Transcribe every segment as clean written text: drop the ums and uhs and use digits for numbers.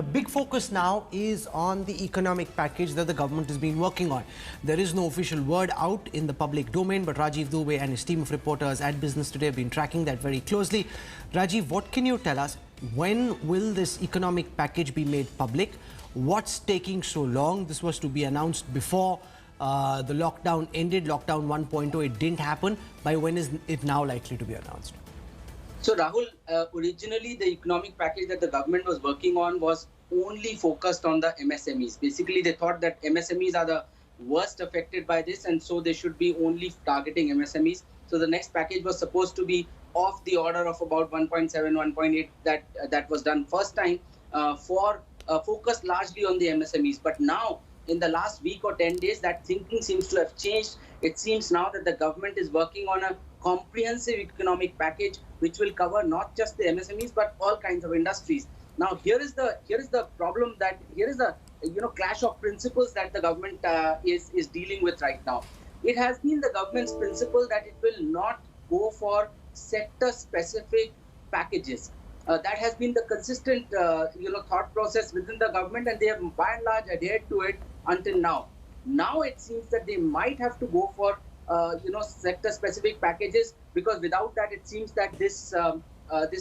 The big focus now is on the economic package that the government has been working on. There is no official word out in the public domain, but Rajiv Dubey and his team of reporters at Business Today have been tracking that very closely. Rajiv, what can you tell us? When will this economic package be made public? What's taking so long? This was to be announced before the lockdown ended, lockdown 1.0. It didn't happen. By when is it now likely to be announced? So Rahul, originally the economic package that the government was working on was only focused on the MSMEs. Basically, they thought that MSMEs are the worst affected by this, and so they should be only targeting MSMEs. So the next package was supposed to be of the order of about 1.7, 1.8 that was done first time for focused largely on the MSMEs. But now, in the last week or 10 days, that thinking seems to have changed. It seems now that the government is working on a comprehensive economic package which will cover not just the MSMEs but all kinds of industries. Now here is the problem, that here is the clash of principles that the government is dealing with right now. It has been the government's principle that it will not go for sector specific packages. That has been the consistent thought process within the government, and they have by and large adhered to it until now. Now it seems that they might have to go for sector-specific packages, because without that, it seems that this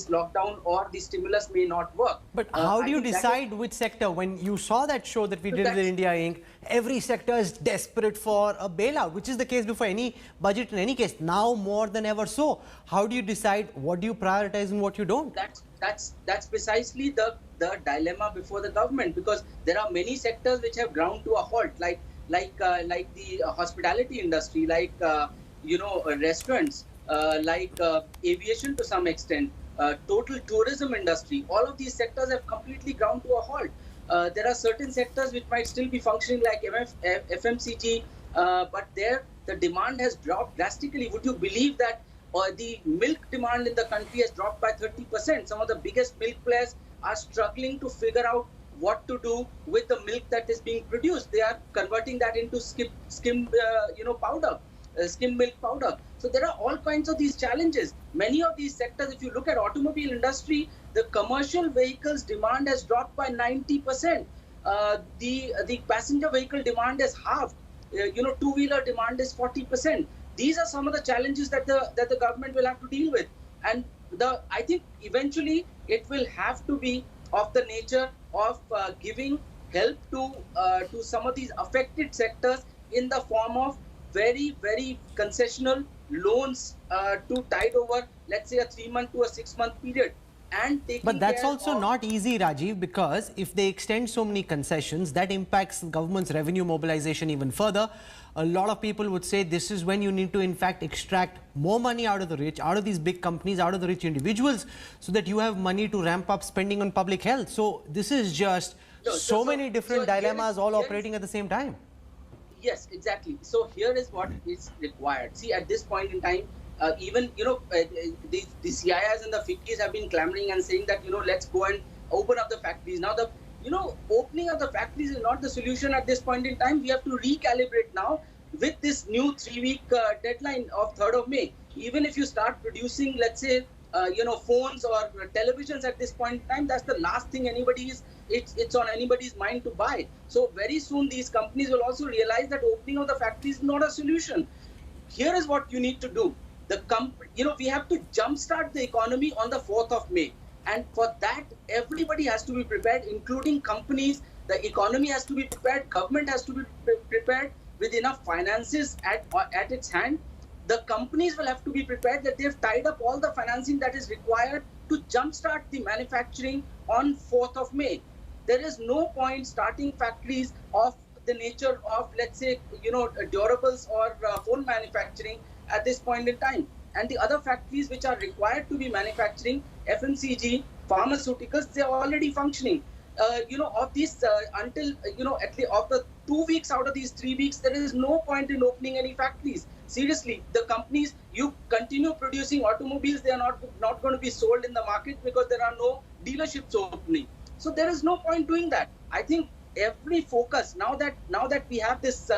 lockdown or the stimulus may not work. But how do you decide which sector? When you saw that show that we did with India Inc., every sector is desperate for a bailout, which is the case before any budget in any case. Now more than ever so. How do you decide what do you prioritize and what you don't? That's precisely the dilemma before the government, because there are many sectors which have ground to a halt, like the hospitality industry, like restaurants, like aviation to some extent, total tourism industry. All of these sectors have completely ground to a halt. There are certain sectors which might still be functioning, like FMCG, but there the demand has dropped drastically. Would you believe that the milk demand in the country has dropped by 30%? Some of the biggest milk players are struggling to figure out what to do with the milk that is being produced. They are converting that into skim milk powder. So there are all kinds of these challenges. Many of these sectors, if you look at automobile industry, the commercial vehicles demand has dropped by 90%. The passenger vehicle demand is halved. Two-wheeler demand is 40%. These are some of the challenges that the government will have to deal with. And I think eventually it will have to be of the nature of giving help to some of these affected sectors in the form of very, very concessional loans to tide over, let's say, a 3-month to a 6-month period. But that's also not easy, Rajiv, because if they extend so many concessions, that impacts the government's revenue mobilization even further. A lot of people would say this is when you need to, in fact, extract more money out of the rich, out of these big companies, out of the rich individuals, so that you have money to ramp up spending on public health. So this is just so many different dilemmas all operating at the same time. Yes, exactly. So here is what is required. See, at this point in time, even the CIIs and the FICCIs have been clamoring and saying that let's go and open up the factories. Now the opening of the factories is not the solution at this point in time. We have to recalibrate now with this new 3-week deadline of 3rd of May. Even if you start producing, let's say, phones or televisions at this point in time, that's the last thing it's on anybody's mind to buy. So very soon these companies will also realize that opening of the factories is not a solution. Here is what you need to do. We have to jumpstart the economy on the 4th of May. And for that, everybody has to be prepared, including companies. The economy has to be prepared. Government has to be prepared with enough finances at its hand. The companies will have to be prepared that they've tied up all the financing that is required to jumpstart the manufacturing on 4th of May. There is no point starting factories of the nature of, let's say, durables or phone manufacturing at this point in time. And the other factories which are required to be manufacturing, FMCG, pharmaceuticals, they are already functioning. Of these, until, at least of the 2 weeks out of these 3 weeks, there is no point in opening any factories. Seriously, the companies, you continue producing automobiles, they are not going to be sold in the market because there are no dealerships opening. So there is no point doing that. I think every focus, now that we have this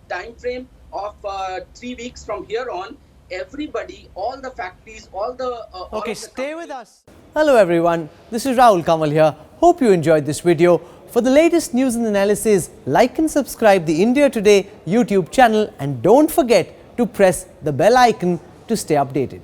time frame of 3 weeks from here on, everybody, all the factories, all the... Okay, stay with us. Hello everyone, this is Rahul Kamal here. Hope you enjoyed this video. For the latest news and analysis, like and subscribe the India Today YouTube channel and don't forget to press the bell icon to stay updated.